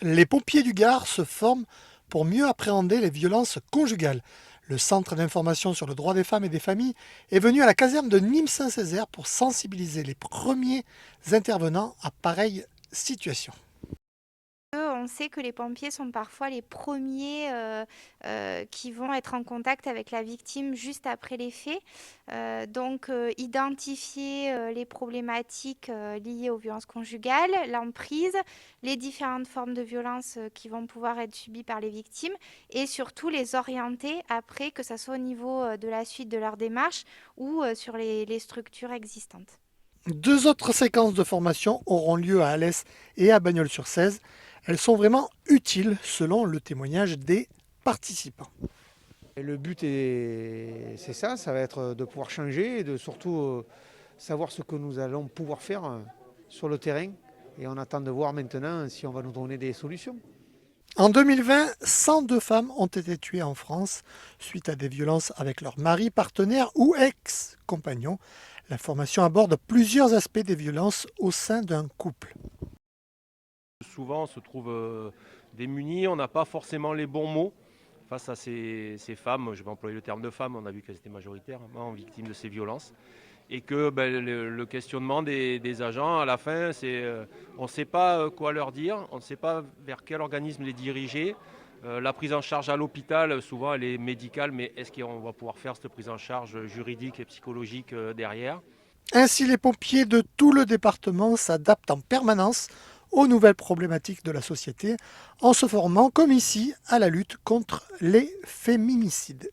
Les pompiers du Gard se forment pour mieux appréhender les violences conjugales. Le Centre d'information sur le droit des femmes et des familles est venu à la caserne de Nîmes-Saint-Césaire pour sensibiliser les premiers intervenants à pareille situation. On sait que les pompiers sont parfois les premiers qui vont être en contact avec la victime juste après les faits. Identifier les problématiques liées aux violences conjugales, l'emprise, les différentes formes de violences qui vont pouvoir être subies par les victimes et surtout les orienter après, que ce soit au niveau de la suite de leur démarche ou sur les structures existantes. Deux autres séquences de formation auront lieu à Alès et à Bagnols-sur-Cèze. Elles sont vraiment utiles selon le témoignage des participants. Et le but c'est ça va être de pouvoir changer et de surtout savoir ce que nous allons pouvoir faire sur le terrain. Et on attend de voir maintenant si on va nous donner des solutions. En 2020, 102 femmes ont été tuées en France suite à des violences avec leur mari, partenaire ou ex-compagnon. La formation aborde plusieurs aspects des violences au sein d'un couple. Souvent, on se trouve démunis, on n'a pas forcément les bons mots face à ces femmes. Je vais employer le terme de femmes, on a vu qu'elles étaient majoritairement victimes de ces violences. Et que le questionnement des agents, à la fin, c'est on ne sait pas quoi leur dire, on ne sait pas vers quel organisme les diriger. La prise en charge à l'hôpital, souvent, elle est médicale, mais est-ce qu'on va pouvoir faire cette prise en charge juridique et psychologique derrière? Ainsi, les pompiers de tout le département s'adaptent en permanence aux nouvelles problématiques de la société en se formant, comme ici, à la lutte contre les féminicides.